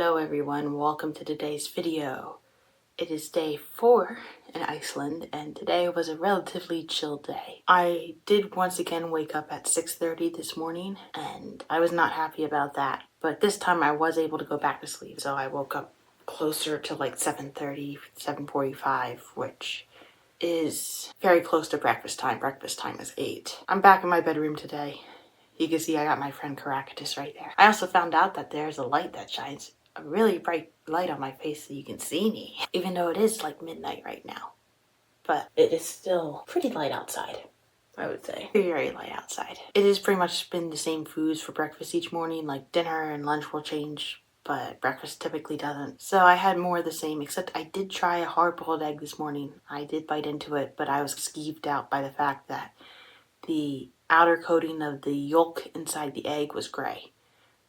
Hello everyone, welcome to today's video. It is day 4 in Iceland and today was a relatively chill day. I did once again wake up at 6:30 this morning and I was not happy about that, but this time I was able to go back to sleep, so I woke up closer to like 7:30, 7:45, which is very close to breakfast time. Breakfast time is 8. I'm back in my bedroom today. You can see I got my friend Caractus right there. I also found out that there's a light that shines, a really bright light on my face so you can see me, even though it is like midnight right now. But it is still pretty light outside, I would say. Very light outside. It has pretty much been the same foods for breakfast each morning, like dinner and lunch will change, but breakfast typically doesn't. So I had more of the same, except I did try a hard-boiled egg this morning. I did bite into it, but I was skeeved out by the fact that the outer coating of the yolk inside the egg was gray,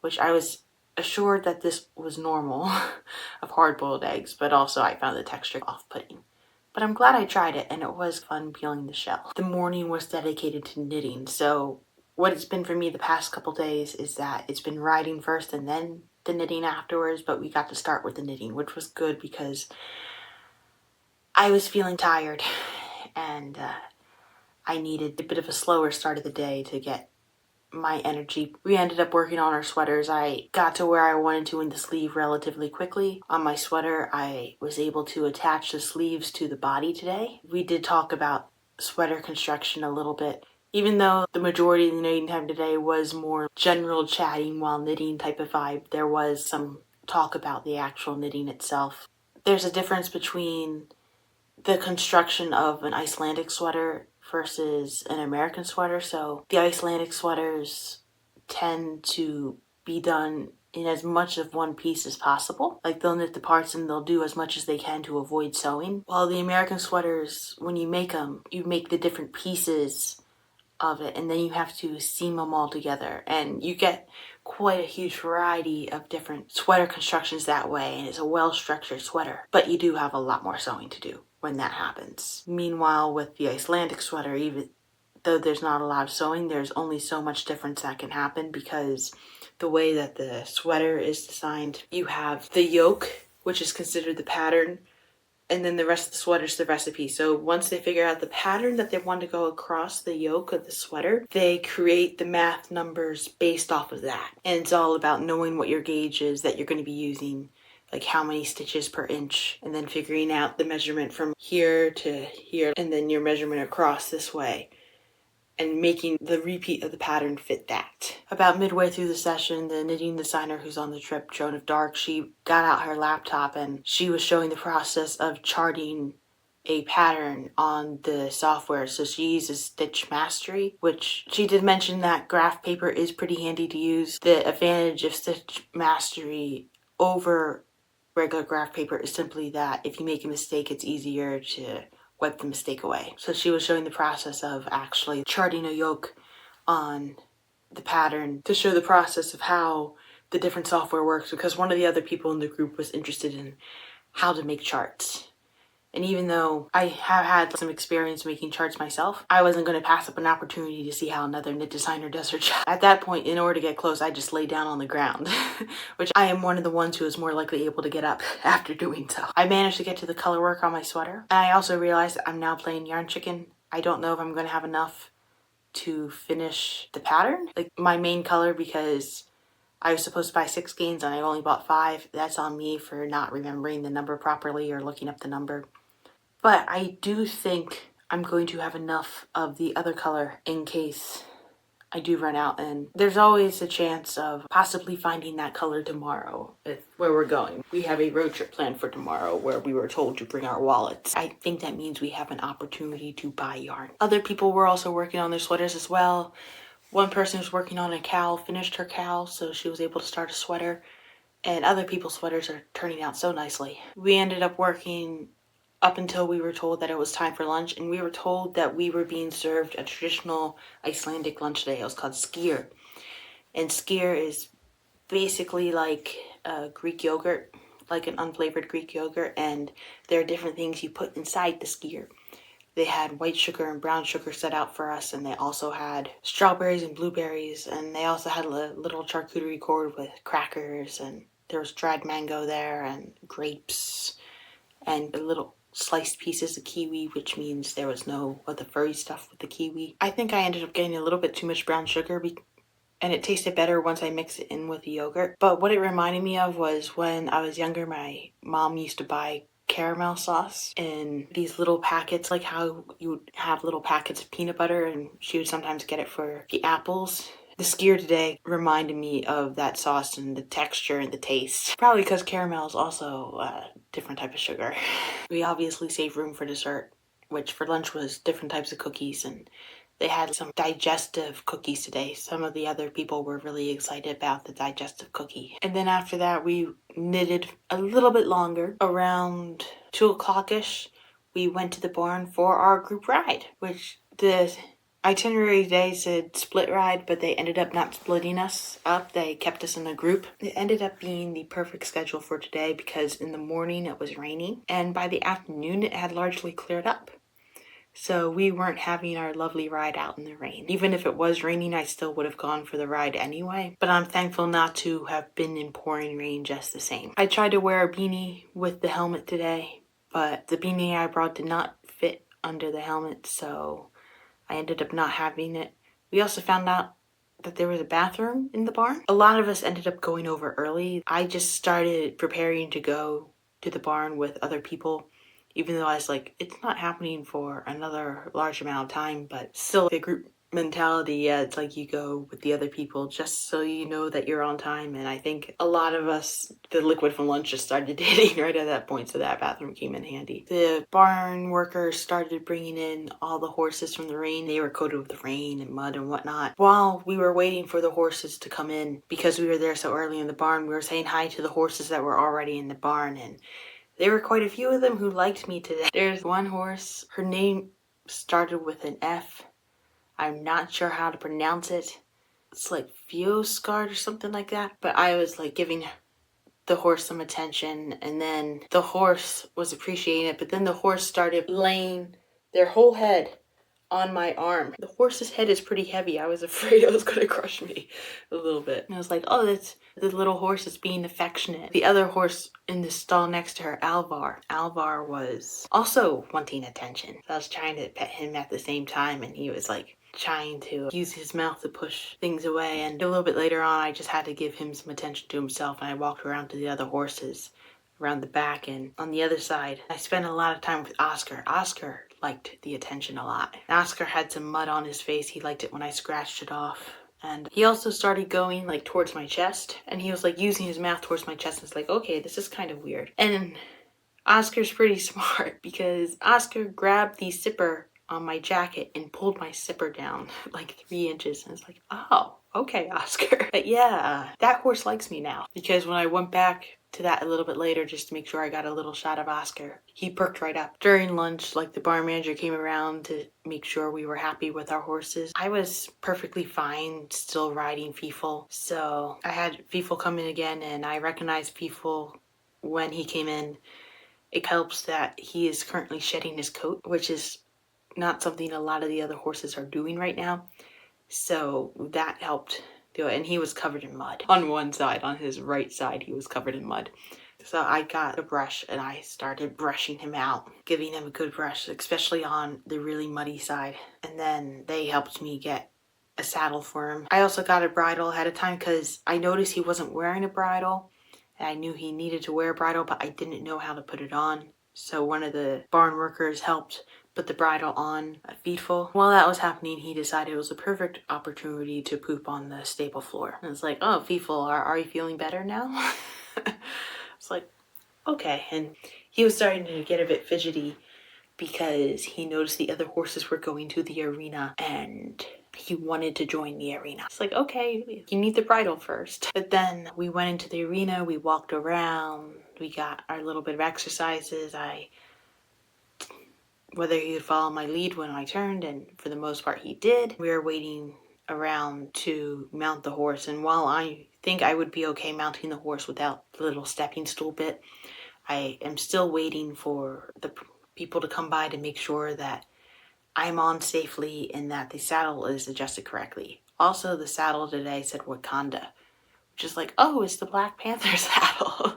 which I was assured that this was normal of hard-boiled eggs, but also I found the texture off-putting. But I'm glad I tried it, and it was fun peeling the shell. The morning was dedicated to knitting, so what it's been for me the past couple days is that it's been writing first and then the knitting afterwards, but we got to start with the knitting, which was good because I was feeling tired and I needed a bit of a slower start of the day to get my energy. We ended up working on our sweaters. I got to where I wanted to in the sleeve relatively quickly. On my sweater, I was able to attach the sleeves to the body today. We did talk about sweater construction a little bit. Even though the majority of the knitting time today was more general chatting while knitting type of vibe, there was some talk about the actual knitting itself. There's a difference between the construction of an Icelandic sweater versus an American sweater. So the Icelandic sweaters tend to be done in as much of one piece as possible. Like they'll knit the parts and they'll do as much as they can to avoid sewing. While the American sweaters, when you make them, you make the different pieces of it and then you have to seam them all together, and you get quite a huge variety of different sweater constructions that way, and it's a well-structured sweater, but you do have a lot more sewing to do when that happens. Meanwhile, with the Icelandic sweater, even though there's not a lot of sewing, there's only so much difference that can happen because the way that the sweater is designed, you have the yoke, which is considered the pattern, and then the rest of the sweater is the recipe. So once they figure out the pattern that they want to go across the yoke of the sweater, they create the math numbers based off of that. And it's all about knowing what your gauge is that you're going to be using, like how many stitches per inch, and then figuring out the measurement from here to here, and then your measurement across this way, and making the repeat of the pattern fit that. About midway through the session, the knitting designer who's on the trip, Joan of Dark, she got out her laptop and she was showing the process of charting a pattern on the software. So she uses Stitch Mastery, which she did mention that graph paper is pretty handy to use. The advantage of Stitch Mastery over regular graph paper is simply that if you make a mistake, it's easier to wipe the mistake away. So she was showing the process of actually charting a yoke on the pattern to show the process of how the different software works, because one of the other people in the group was interested in how to make charts. And even though I have had some experience making charts myself, I wasn't going to pass up an opportunity to see how another knit designer does her job. At that point, in order to get close, I just lay down on the ground, which I am one of the ones who is more likely able to get up after doing so. I managed to get to the color work on my sweater. And I also realized that I'm now playing Yarn Chicken. I don't know if I'm going to have enough to finish the pattern, like my main color, because I was supposed to buy 6 skeins and I only bought 5. That's on me for not remembering the number properly or looking up the number. But I do think I'm going to have enough of the other color in case I do run out, and there's always a chance of possibly finding that color tomorrow where we're going. We have a road trip planned for tomorrow where we were told to bring our wallets. I think that means we have an opportunity to buy yarn. Other people were also working on their sweaters as well. One person was working on a cowl, finished her cowl, so she was able to start a sweater, and other people's sweaters are turning out so nicely. We ended up working up until we were told that it was time for lunch, and we were told that we were being served a traditional Icelandic lunch today. It was called skyr, and skyr is basically like a Greek yogurt, like an unflavored Greek yogurt, and there are different things you put inside the skyr. They had white sugar and brown sugar set out for us, and they also had strawberries and blueberries, and they also had a little charcuterie board with crackers, and There was dried mango there and grapes and little sliced pieces of kiwi, which means there was no of the furry stuff with the kiwi. I think I ended up getting a little bit too much brown sugar and it tasted better once I mixed it in with the yogurt. But what it reminded me of was when I was younger, my mom used to buy caramel sauce in these little packets, like how you would have little packets of peanut butter, and she would sometimes get it for the apples. The skier today reminded me of that sauce and the texture and the taste. Probably because caramel is also a different type of sugar. We obviously saved room for dessert, which for lunch was different types of cookies, and they had some digestive cookies today. Some of the other people were really excited about the digestive cookie. And then after that, we knitted a little bit longer. Around 2 o'clock-ish, we went to the barn for our group ride, which the itinerary today said split ride, but they ended up not splitting us up. They kept us in a group. It ended up being the perfect schedule for today because in the morning it was raining, and by the afternoon it had largely cleared up. So we weren't having our lovely ride out in the rain. Even if it was raining, I still would have gone for the ride anyway. But I'm thankful not to have been in pouring rain just the same. I tried to wear a beanie with the helmet today, but the beanie I brought did not fit under the helmet, so I ended up not having it. We also found out that there was a bathroom in the barn. A lot of us ended up going over early. I just started preparing to go to the barn with other people, even though I was like, it's not happening for another large amount of time, but still the group mentality, yeah, it's like you go with the other people just so you know that you're on time. And I think a lot of us, the liquid from lunch just started hitting right at that point, so that bathroom came in handy. The barn workers started bringing in all the horses from the rain. They were coated with rain and mud and whatnot. While we were waiting for the horses to come in, because we were there so early in the barn, we were saying hi to the horses that were already in the barn, and there were quite a few of them who liked me today. There's one horse, her name started with an F. I'm not sure how to pronounce it. It's like Fioscard or something like that. But I was like giving the horse some attention, and then the horse was appreciating it, but then the horse started laying their whole head on my arm. The horse's head is pretty heavy. I was afraid it was going to crush me a little bit. And I was like, oh, that's the little horse is being affectionate. The other horse in the stall next to her, Alvar. Alvar was also wanting attention. So I was trying to pet him at the same time, and he was like trying to use his mouth to push things away. And a little bit later on, I just had to give him some attention to himself, and I walked around to the other horses around the back and on the other side. I spent a lot of time with Oscar. Oscar liked the attention a lot. Oscar had some mud on his face. He liked it when I scratched it off. And he also started going like towards my chest, and he was like using his mouth towards my chest. And it's like, okay, this is kind of weird. And Oscar's pretty smart because Oscar grabbed the zipper on my jacket and pulled my zipper down like 3 inches. And it's like, oh, okay, Oscar. But yeah, that horse likes me now, because when I went back to that a little bit later just to make sure I got a little shot of Oscar, he perked right up. During lunch, like the barn manager came around to make sure we were happy with our horses. I was perfectly fine still riding Feeful. So I had Feeful come in again, and I recognized Feeful when he came in. It helps that he is currently shedding his coat, which is not something a lot of the other horses are doing right now. So that helped do it. And he was covered in mud. On one side, on his right side, he was covered in mud. So I got a brush and I started brushing him out, giving him a good brush, especially on the really muddy side. And then they helped me get a saddle for him. I also got a bridle ahead of time because I noticed he wasn't wearing a bridle. And I knew he needed to wear a bridle, but I didn't know how to put it on. So one of the barn workers helped put the bridle on Feetful. While that was happening, he decided it was a perfect opportunity to poop on the stable floor. And it's like, oh, Feetful, are you feeling better now? It's like, okay. And he was starting to get a bit fidgety because he noticed the other horses were going to the arena and he wanted to join the arena. It's like, okay, you need the bridle first. But then we went into the arena, we walked around, we got our little bit of exercises. Whether he would follow my lead when I turned, and for the most part he did. We were waiting around to mount the horse, and while I think I would be okay mounting the horse without the little stepping stool bit, I am still waiting for the people to come by to make sure that I'm on safely and that the saddle is adjusted correctly. Also, the saddle today said Wakanda, which just like, oh, it's the Black Panther saddle,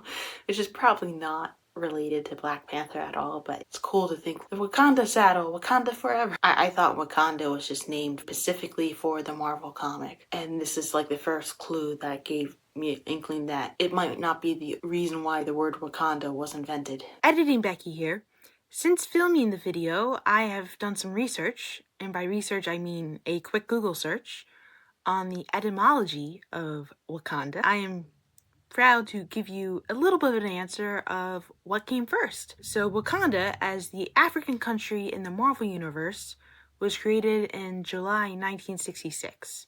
which is probably not related to Black Panther at all, but it's cool to think the Wakanda saddle, Wakanda forever. I thought Wakanda was just named specifically for the Marvel comic, and this is like the first clue that gave me an inkling that it might not be the reason why the word Wakanda was invented. Editing Becky here. Since filming the video, I have done some research, and by research I mean a quick Google search, on the etymology of Wakanda. I am proud to give you a little bit of an answer of what came first. So Wakanda, as the African country in the Marvel Universe, was created in July 1966.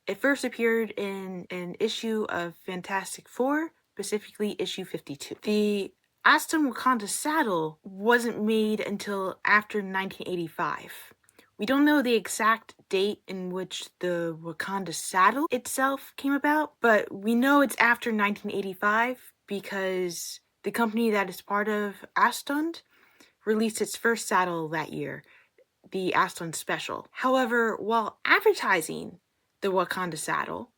It first appeared in an issue of Fantastic Four, specifically issue 52. The Aston Wakanda saddle wasn't made until after 1985. We don't know the exact date in which the Wakanda saddle itself came about, but we know it's after 1985 because the company that is part of Aston released its first saddle that year, the Aston Special. However, while advertising the Wakanda saddle,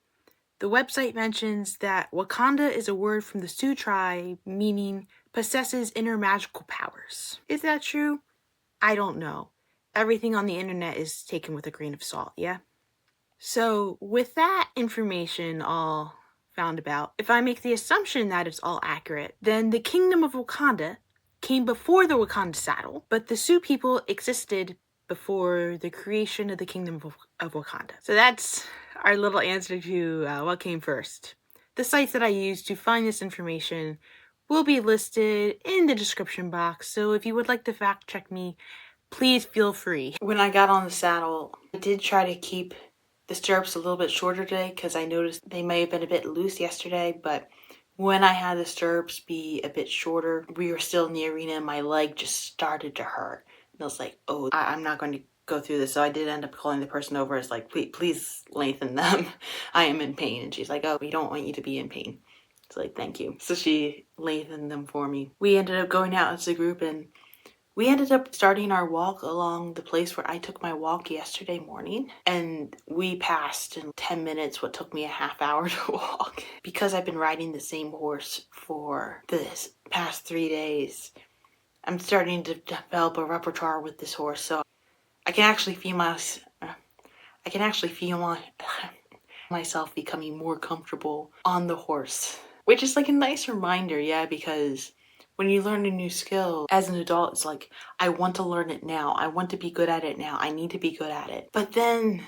the website mentions that Wakanda is a word from the Sioux tribe meaning possesses inner magical powers. Is that true? I don't know. Everything on the internet is taken with a grain of salt, yeah? So, with that information all found about, if I make the assumption that it's all accurate, then the kingdom of Wakanda came before the Wakanda saddle, but the Sioux people existed before the creation of the kingdom of Wakanda. So that's our little answer to what came first. The sites that I used to find this information will be listed in the description box, so if you would like to fact check me, please feel free. When I got on the saddle, I did try to keep the stirrups a little bit shorter today because I noticed they may have been a bit loose yesterday, but when I had the stirrups be a bit shorter, we were still in the arena and my leg just started to hurt. And I was like, oh, I'm not going to go through this. So I did end up calling the person over. It's like, please lengthen them. I am in pain. And she's like, oh, we don't want you to be in pain. It's like, thank you. So she lengthened them for me. We ended up going out as a group and we ended up starting our walk along the place where I took my walk yesterday morning, and we passed in 10 minutes what took me a half hour to walk. Because I've been riding the same horse for this past 3 days, I'm starting to develop a repertoire with this horse, so I can actually feel myself becoming more comfortable on the horse, which is like a nice reminder, yeah, because when you learn a new skill as an adult, it's like, I want to learn it now. I want to be good at it now. I need to be good at it. But then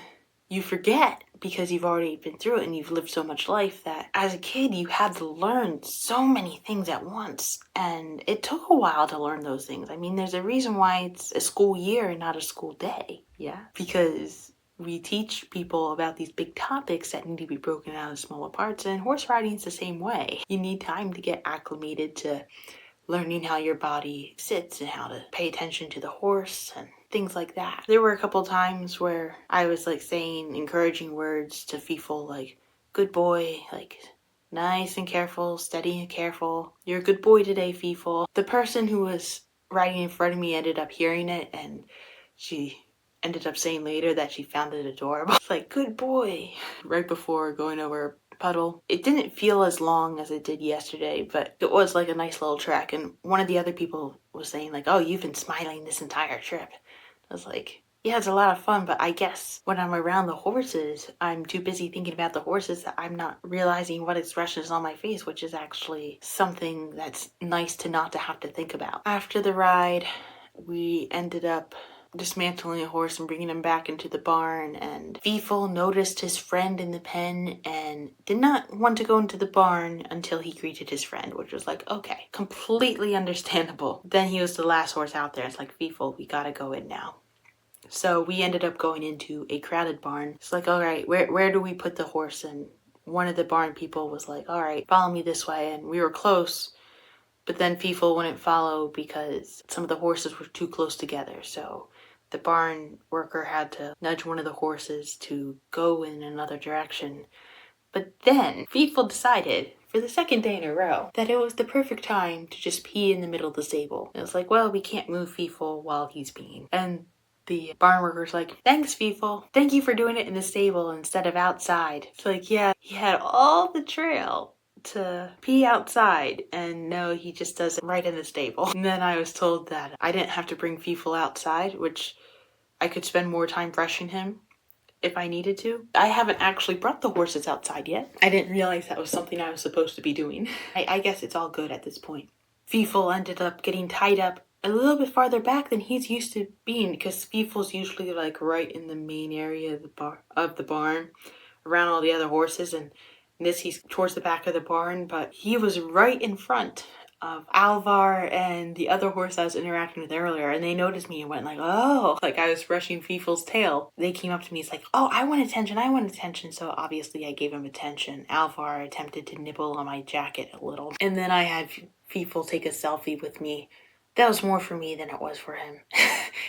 you forget because you've already been through it and you've lived so much life that as a kid, you had to learn so many things at once. And it took a while to learn those things. I mean, there's a reason why it's a school year and not a school day. Yeah. Because we teach people about these big topics that need to be broken out of smaller parts, and horse riding is the same way. You need time to get acclimated to learning how your body sits and how to pay attention to the horse and things like that. There were a couple times where I was like saying encouraging words to Feeful, like, good boy, like, nice and careful, steady and careful. You're a good boy today, Feeful. The person who was riding in front of me ended up hearing it, and she ended up saying later that she found it adorable. It's like, good boy. Right before going over puddle. It didn't feel as long as it did yesterday, but it was like a nice little trek. And one of the other people was saying like, oh, you've been smiling this entire trip. I was like, yeah, it's a lot of fun, but I guess when I'm around the horses, I'm too busy thinking about the horses that I'm not realizing what expression is on my face, which is actually something that's nice to not to have to think about. After the ride, we ended up dismantling a horse and bringing him back into the barn, and Feeful noticed his friend in the pen and did not want to go into the barn until he greeted his friend, which was like, okay, completely understandable. Then he was the last horse out there. It's like, Feeful, we gotta go in now. So we ended up going into a crowded barn. It's like, all right, where do we put the horse? And one of the barn people was like, all right, follow me this way. And we were close, but then Feeful wouldn't follow because some of the horses were too close together. So the barn worker had to nudge one of the horses to go in another direction. But then Feeful decided, for the second day in a row, that it was the perfect time to just pee in the middle of the stable. It was like, well, we can't move Feeful while he's peeing. And the barn worker's like, "Thanks, Feeful. Thank you for doing it in the stable instead of outside." It's like, yeah, he had all the trail to pee outside, and no, he just does it right in the stable. And then I was told that I didn't have to bring Feeful outside, which I could spend more time brushing him if I needed to. I haven't actually brought the horses outside yet. I didn't realize that was something I was supposed to be doing. I guess it's all good at this point. Feeful ended up getting tied up a little bit farther back than he's used to being, because Feeful's usually like right in the main area of the barn around all the other horses, and this he's towards the back of the barn, but he was right in front of Alvar and the other horse I was interacting with earlier, and they noticed me and went like, "Oh," like I was brushing Feeful's tail. They came up to me, it's like, "Oh, I want attention, I want attention." So obviously I gave him attention. Alvar attempted to nibble on my jacket a little, and then I had Feeful take a selfie with me. That was more for me than it was for him.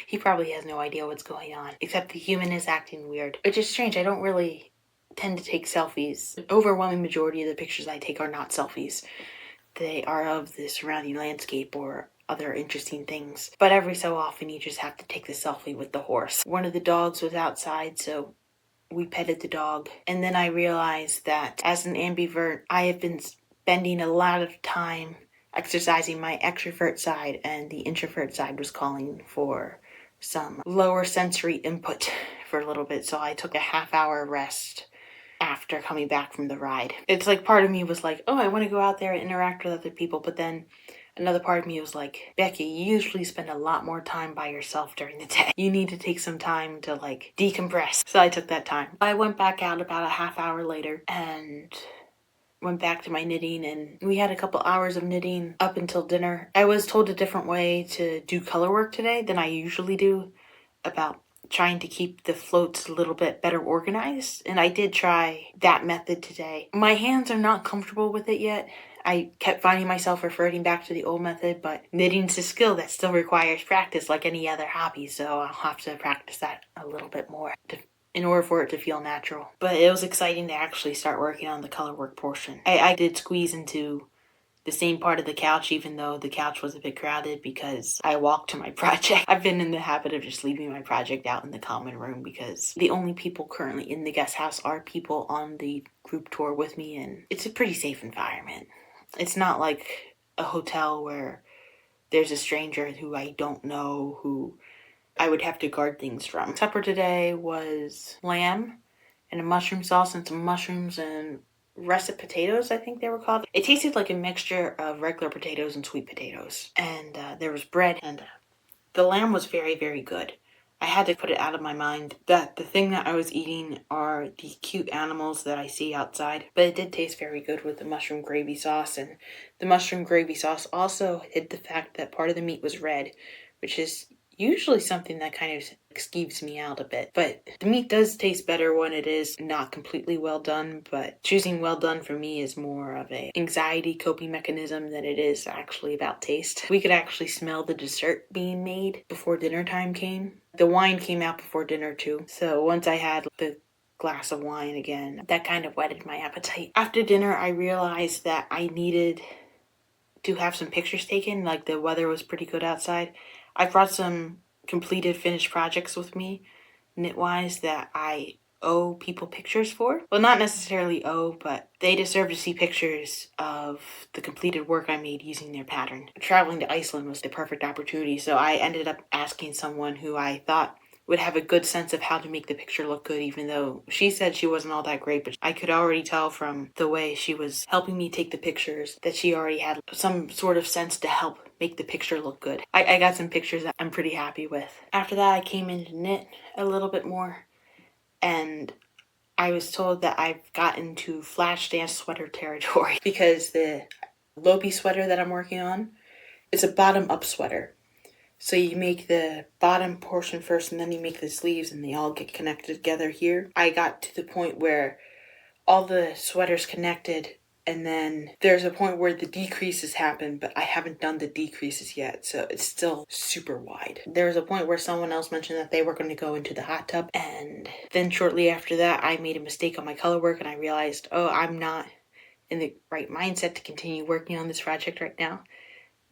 He probably has no idea what's going on, except the human is acting weird, which is strange. I don't really tend to take selfies. The overwhelming majority of the pictures I take are not selfies. They are of the surrounding landscape or other interesting things. But every so often you just have to take the selfie with the horse. One of the dogs was outside, so we petted the dog. And then I realized that as an ambivert, I have been spending a lot of time exercising my extrovert side, and the introvert side was calling for some lower sensory input for a little bit. So I took a half-hour rest after coming back from the ride. It's like part of me was like, oh, I want to go out there and interact with other people, but then another part of me was like, Becky, you usually spend a lot more time by yourself during the day. You need to take some time to like decompress. So I took that time. I went back out about a half hour later and went back to my knitting, and we had a couple hours of knitting up until dinner. I was told a different way to do color work today than I usually do, about trying to keep the floats a little bit better organized, and I did try that method today. My hands are not comfortable with it yet. I kept finding myself reverting back to the old method, but knitting's a skill that still requires practice like any other hobby, so I'll have to practice that a little bit more in order for it to feel natural. But it was exciting to actually start working on the color work portion. I did squeeze into the same part of the couch, even though the couch was a bit crowded, because I walked to my project. I've been in the habit of just leaving my project out in the common room, because the only people currently in the guest house are people on the group tour with me, and it's a pretty safe environment. It's not like a hotel where there's a stranger who I don't know, who I would have to guard things from. Supper today was lamb and a mushroom sauce and some mushrooms and russet potatoes, I think they were called. It tasted like a mixture of regular potatoes and sweet potatoes. And there was bread, and the lamb was very, very good. I had to put it out of my mind that the thing that I was eating are the cute animals that I see outside. But it did taste very good with the mushroom gravy sauce, and the mushroom gravy sauce also hid the fact that part of the meat was red, which is usually something that kind of skeeves me out a bit. But the meat does taste better when it is not completely well done, but choosing well done for me is more of a anxiety coping mechanism than it is actually about taste. We could actually smell the dessert being made before dinner time came. The wine came out before dinner too, so once I had the glass of wine again, that kind of whetted my appetite. After dinner, I realized that I needed to have some pictures taken. Like, the weather was pretty good outside. I brought some completed finished projects with me, knit-wise, that I owe people pictures for. Well, not necessarily owe, but they deserve to see pictures of the completed work I made using their pattern. Traveling to Iceland was the perfect opportunity, so I ended up asking someone who I thought would have a good sense of how to make the picture look good, even though she said she wasn't all that great, but I could already tell from the way she was helping me take the pictures that she already had some sort of sense to help make the picture look good. I got some pictures that I'm pretty happy with. After that, I came in to knit a little bit more, and I was told that I've gotten to flash dance sweater territory because the Lopi sweater that I'm working on is a bottom-up sweater. So you make the bottom portion first, and then you make the sleeves, and they all get connected together here. I got to the point where all the sweaters connected, and then there's a point where the decreases happen, but I haven't done the decreases yet, so it's still super wide. There was a point where someone else mentioned that they were going to go into the hot tub, and then shortly after that, I made a mistake on my color work, and I realized, oh, I'm not in the right mindset to continue working on this project right now.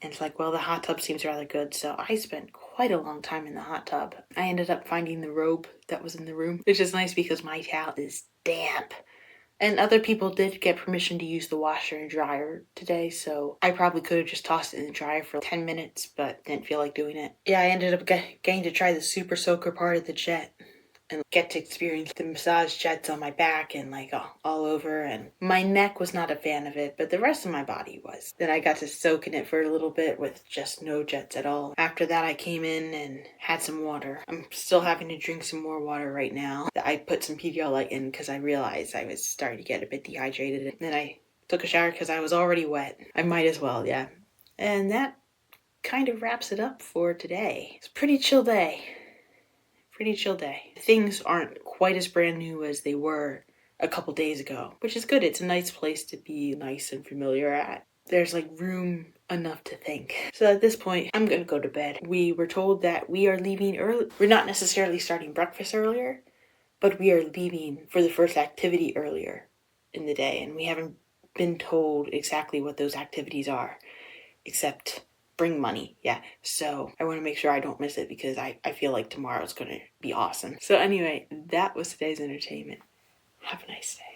And it's like, well, the hot tub seems rather good. So I spent quite a long time in the hot tub. I ended up finding the robe that was in the room, which is nice because my towel is damp. And other people did get permission to use the washer and dryer today, so I probably could have just tossed it in the dryer for 10 minutes, but didn't feel like doing it. Yeah, I ended up getting to try the super soaker part of the jet and get to experience the massage jets on my back and like all over, and my neck was not a fan of it, but the rest of my body was. Then I got to soak in it for a little bit with just no jets at all. After that I came in and had some water. I'm still having to drink some more water right now. I put some Pedialyte in because I realized I was starting to get a bit dehydrated, and then I took a shower because I was already wet. I might as well, yeah. And that kind of wraps it up for today. It's a pretty chill day. Pretty chill day. Things aren't quite as brand new as they were a couple days ago, which is good. It's a nice place to be nice and familiar at. There's like room enough to think. So at this point, I'm gonna go to bed. We were told that we are leaving early. We're not necessarily starting breakfast earlier, but we are leaving for the first activity earlier in the day, and we haven't been told exactly what those activities are, except bring money. Yeah, so I want to make sure I don't miss it because I feel like tomorrow's going to be awesome. So anyway, that was today's entertainment. Have a nice day.